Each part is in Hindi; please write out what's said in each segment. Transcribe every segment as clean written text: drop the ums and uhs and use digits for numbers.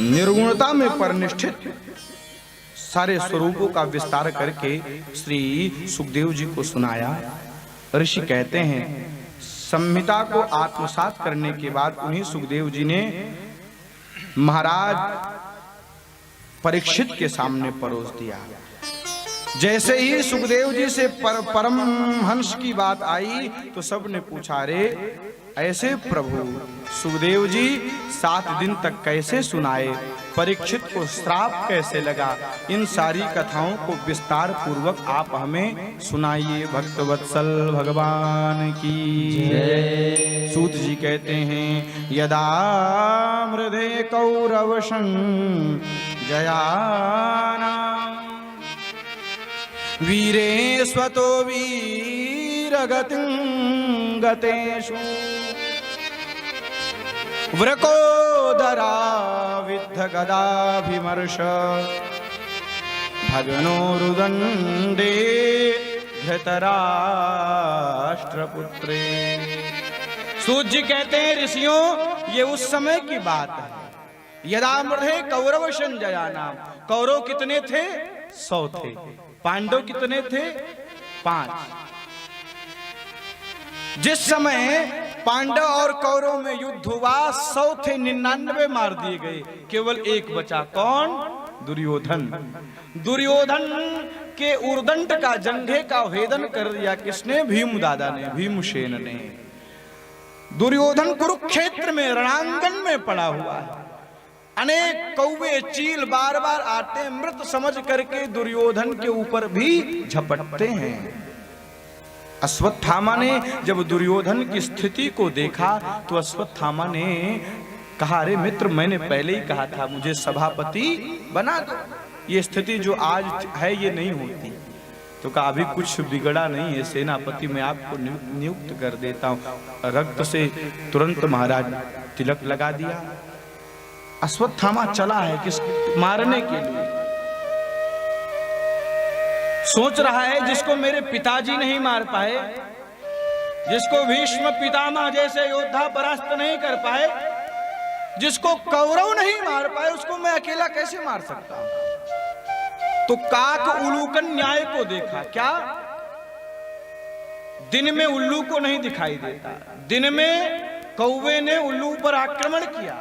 निर्गुणता में परिनिष्ठित सारे स्वरूपों का विस्तार करके श्री सुखदेव जी को सुनाया। ऋषि कहते हैं संहिता को आत्मसात करने के बाद उन्हीं सुखदेव जी ने महाराज परीक्षित के सामने परोस दिया। जैसे ही सुखदेव जी से परमहंस की बात आई तो सबने पूछा, रे ऐसे प्रभु सुखदेव जी 7 दिन तक कैसे सुनाए, परीक्षित को श्राप कैसे लगा, इन सारी कथाओं को विस्तार पूर्वक आप हमें सुनाइए भक्तवत्सल भगवान की जय। सूत जी कहते हैं यदा मृधे कौरवशं जयाना वीरे स्वतो वीरगतिं गतेषु वृकोदरा विद्ध गदाभिमर्श भगनो रुदंडे धृतराष्ट्रपुत्रे। सूत जी कहते हैं ऋषियों ये उस समय की बात है यदा मृधे कौरव संजया नाम। कौरव कितने थे? 100 थे। पांडव कितने थे? 5। जिस समय पांडव और कौरव में युद्ध हुआ 100 थे, 99 मार दिए गए, केवल एक बचा। कौन? दुर्योधन। दुर्योधन के उर्दंड का जंघे का भेदन कर दिया किसने? भीम दादा ने, भीमसेन ने। दुर्योधन कुरुक्षेत्र में रणांगन में पड़ा हुआ है। अनेक कौवे चील बार बार आते, मृत समझ करके दुर्योधन के ऊपर भी झपटते हैं। अश्वत्थामा ने जब दुर्योधन की स्थिति को देखा तो अश्वत्थामा ने कहा, अरे मित्र मैंने पहले ही कहा था मुझे सभापति बना दो, ये स्थिति जो आज है ये नहीं होती। तो कहा अभी कुछ बिगड़ा नहीं है सेनापति, मैं आपको नियुक्त कर देता हूँ। रक्त से तुरंत महाराज तिलक लगा दिया। अश्वत्थामा चला है किस मारने के लिए, सोच रहा है जिसको मेरे पिताजी नहीं मार पाए, जिसको भीष्म पितामह जैसे योद्धा परास्त नहीं कर पाए, जिसको कौरव नहीं मार पाए, उसको मैं अकेला कैसे मार सकता हूं। तो काक उल्लूकन न्याय को देखा। क्या? दिन में उल्लू को नहीं दिखाई देता, दिन में कौवे ने उल्लू पर आक्रमण किया,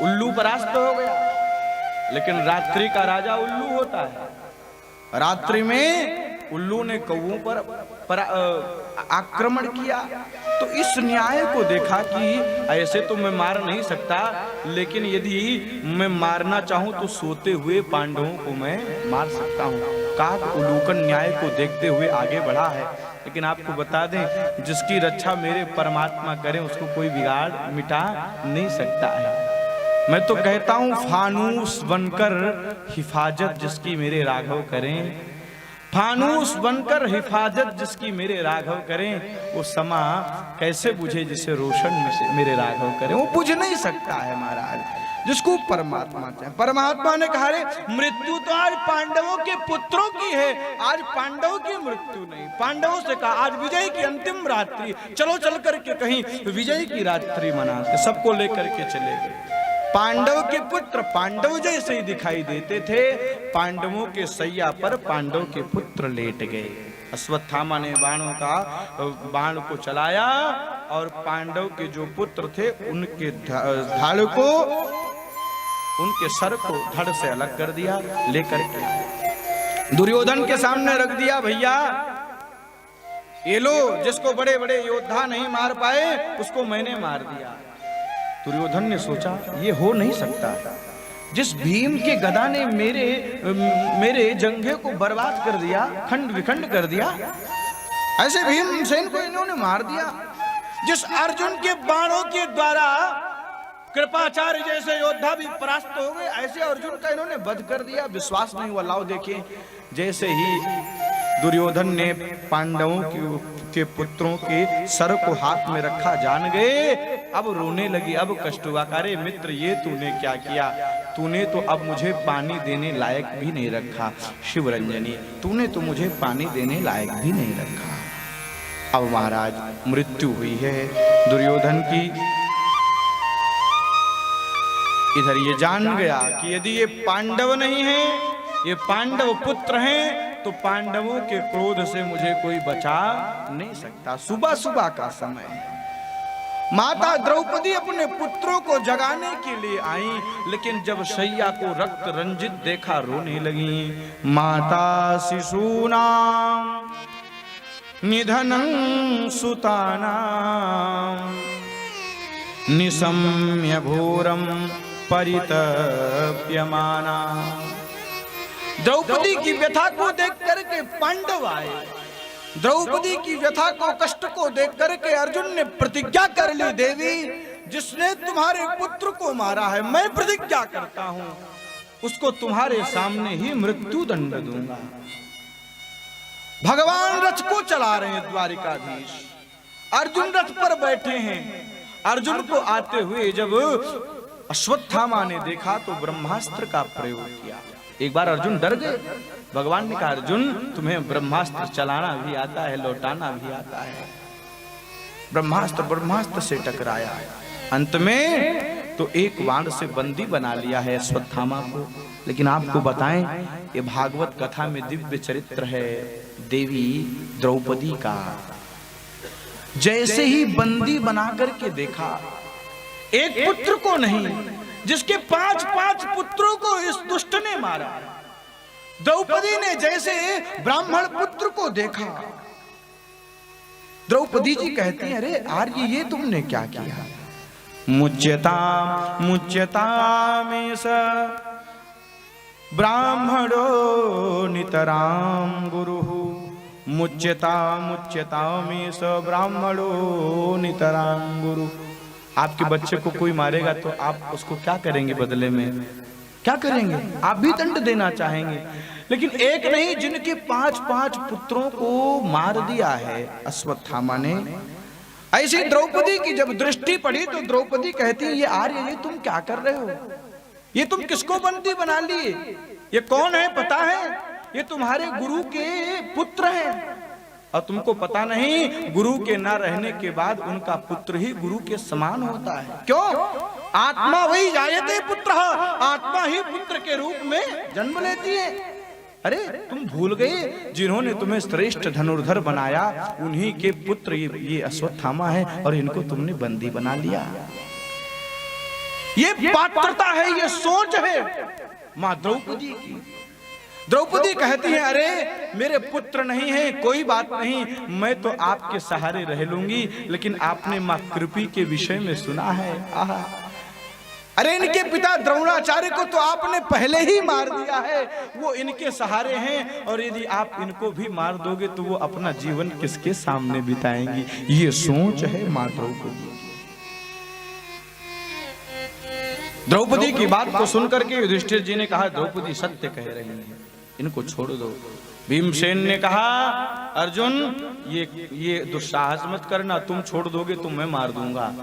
उल्लू परास्त हो गया। लेकिन रात्रि का राजा उल्लू होता है। रात्रि में उल्लू ने कौवों पर आक्रमण किया। तो इस न्याय को देखा कि ऐसे तो मैं मार नहीं सकता, लेकिन यदि मैं मारना चाहूं तो सोते हुए पांडवों को मैं मार सकता हूं। काक उल्लूकन न्याय को देखते हुए आगे बढ़ा है। लेकिन आपको बता दें जिसकी रक्षा मेरे परमात्मा करें उसको कोई बिगाड़ मिटा नहीं सकता है। मैं तो कहता हूं फानूस बनकर हिफाजत जिसकी मेरे राघव करें, फानूस बनकर हिफाजत जिसकी मेरे राघव करें, वो समा कैसे बुझे जिसे रोशन में से मेरे राघव करें। वो बुझ नहीं सकता है महाराज जिसको परमात्मा चाहे। परमात्मा ने कहा रे मृत्यु तो आज पांडवों के पुत्रों की है, आज पांडवों की मृत्यु नहीं। पांडवों से कहा आज विजय की अंतिम रात्रि, चलो चल करके कहीं विजय की रात्रि मनाते। सबको लेकर के चले गए। पांडव के पुत्र पांडव जैसे ही दिखाई देते थे। पांडवों के सैया पर पांडव के पुत्र लेट गए। अश्वत्थामा ने बाण को चलाया और पांडव के जो पुत्र थे उनके धड़ को, उनके सर को धड़ से अलग कर दिया, लेकर के दुर्योधन के सामने रख दिया। भैया ये लो, जिसको बड़े बड़े योद्धा नहीं मार पाए उसको मैंने मार दिया। दुर्योधन ने सोचा ये हो नहीं सकता, जिस भीम के गदा ने मेरे जंघे को बर्बाद कर दिया, खंड विखंड कर दिया, ऐसे भीमसेन को इन्होंने मार दिया। जिस अर्जुन के बाणों के द्वारा कृपाचार्य जैसे योद्धा भी परास्त हो गए, ऐसे अर्जुन का इन्होंने वध कर दिया। विश्वास नहीं हुआ। लाओ देखिए, जैसे ही दुर्योधन ने पांडवों के पुत्रों के सर को हाथ में रखा, जान गए अब रोने लगी, अब कष्ट हुआ। अरे मित्र ये तूने क्या किया, तूने तो अब मुझे पानी देने लायक भी नहीं रखा। शिवरंजनी तूने तो मुझे पानी देने लायक भी नहीं रखा। अब महाराज मृत्यु हुई है दुर्योधन की। इधर ये जान गया कि यदि ये पांडव नहीं है, ये पांडव पुत्र हैं, तो पांडवों के क्रोध से मुझे कोई बचा नहीं सकता। सुबह सुबह का समय है। माता द्रौपदी अपने पुत्रों को जगाने के लिए आई, लेकिन जब शैया को रक्त रंजित देखा रोने लगी। माता शिशूनां निधनं सुतानां निशम्य घोरं परितप्यमाना। द्रौपदी की व्यथा को देख करके पांडव आए। द्रौपदी की व्यथा को, कष्ट को देख करके अर्जुन ने प्रतिज्ञा कर ली, देवी जिसने तुम्हारे पुत्र को मारा है, मैं प्रतिज्ञा करता हूं उसको तुम्हारे सामने ही मृत्यु दंड दूंगा। भगवान रथ को चला रहे हैं द्वारिकाधीश, अर्जुन रथ पर बैठे हैं। अर्जुन को आते हुए जब अश्वत्थामा ने देखा तो ब्रह्मास्त्र का प्रयोग किया। एक बार अर्जुन डर गए। भगवान ने कहा, अर्जुन तुम्हें ब्रह्मास्त्र चलाना भी आता है, लौटाना भी आता है। ब्रह्मास्त्र से टकराया, अंत में तो एक बाण से बंदी बना लिया है अश्वत्थामा को। लेकिन आपको बताएं, ये भागवत कथा में दिव्य चरित्र है देवी द्रौपदी का। जैसे ही बंदी बना करके देखा, एक पुत्र को नहीं, जिसके 5 पुत्रों को इस दुष्ट ने मारा। द्रौपदी ने जैसे ब्राह्मण पुत्र को देखा, द्रौपदी जी कहती हैं, अरे आर्य ये तुमने क्या किया? मुच्यतामेष ब्राह्मणो नितरां गुरुः। मुच्यतामेष ब्राह्मणो नितरां गुरुः। आपके बच्चे को कोई मारेगा तो आप उसको क्या करेंगे? बदले में क्या करेंगे? आप भी दंड देना चाहेंगे। लेकिन एक नहीं, जिनके 5 पुत्रों को मार दिया है अश्वत्थामा ने। ऐसी द्रौपदी की जब दृष्टि पड़ी तो द्रौपदी कहती है, ये आर्य ये तुम क्या कर रहे हो? ये तुम किसको बंदी बना लिए? ये कौन है पता है? ये तुम्हारे गुरु के पुत्र हैं। और तुमको पता नहीं, गुरु के ना रहने के बाद उनका पुत्र ही गुरु के समान होता है। क्यों? आत्मा वही जायते पुत्र, आत्मा ही पुत्र के रूप में जन्म लेती है। अरे तुम भूल गए, जिन्होंने तुम्हें श्रेष्ठ धनुर्धर बनाया उन्हीं के पुत्र ये अश्वत्थामा है, और इनको तुमने बंदी बना लिया। ये पात्रता है, ये सोच है मां द्रौपदी की। द्रौपदी कहती है, अरे मेरे पुत्र नहीं है, कोई बात नहीं, मैं तो आपके सहारे रह लूंगी। लेकिन आपने मां कृपी के विषय में सुना है? आहा, अरे इनके पिता द्रोणाचार्य को तो आपने पहले ही मार दिया है, वो इनके सहारे हैं, और यदि आप इनको भी मार दोगे तो वो अपना जीवन किसके सामने बिताएंगी? ये सोच है मां द्रौपदी। द्रौपदी की बात को सुनकर के युधिष्ठिर जी ने कहा, द्रौपदी सत्य कह रही है, इनको छोड़ दो। भीमसेन ने कहा, अर्जुन ये दुस्साहस मत करना, तुम छोड़ दोगे तो मैं मार दूंगा।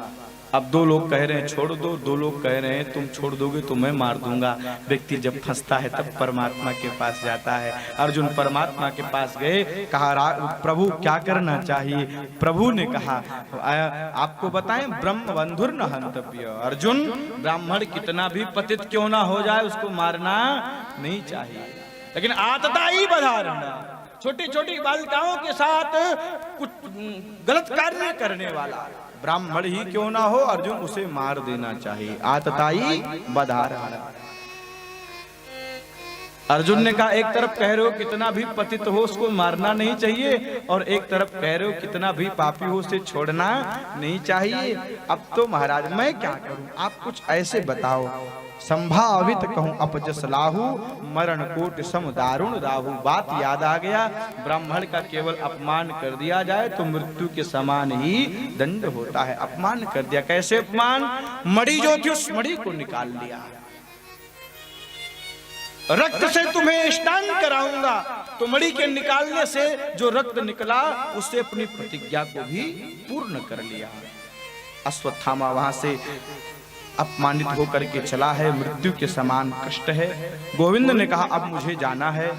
अब 2 लोग कह रहे हैं छोड़ दो, 2 लोग कह रहे हैं तुम छोड़ दोगे तो मैं मार दूंगा। व्यक्ति जब फंसता है तब परमात्मा के पास जाता है। अर्जुन परमात्मा के पास गए, कहा प्रभु क्या करना चाहिए? प्रभु ने कहा, आपको बताएं, ब्रह्म बंधुर न हंतव्य। अर्जुन, ब्राह्मण कितना भी पतित क्यों ना हो जाए, उसको मारना नहीं चाहिए। लेकिन आतताई बधारना, छोटी छोटी बालिकाओं के साथ कुछ गलत कार्य करने वाला ब्राह्मण ही क्यों ना हो, अर्जुन उसे मार देना चाहिए। आतताई बधारना। अर्जुन ने कहा, एक तरफ कह रहे हो कितना भी पतित हो उसको मारना नहीं चाहिए, और एक तरफ कह रहे हो कितना भी पापी हो उसे छोड़ना नहीं चाहिए। अब तो महाराज मैं क्या करूं, आप कुछ ऐसे बताओ। संभावित कहूं अपजस लाहू, मरण कोट सम दारुण दाहू। बात याद आ गया, ब्राह्मण का केवल अपमान कर दिया जाए तो मृत्यु के समान ही दंड होता है। अपमान कर दिया, कैसे अपमान? मणि जो थी उस मणि को निकाल लिया। रक्त से तुम्हें स्नान कराऊंगा, तो मणि के निकालने से जो रक्त निकला उससे अपनी प्रतिज्ञा को भी पूर्ण कर लिया। अश्वत्थामा वहां से अपमानित होकर के चला है, मृत्यु के समान कष्ट है। गोविंद ने कहा, अब मुझे जाना है,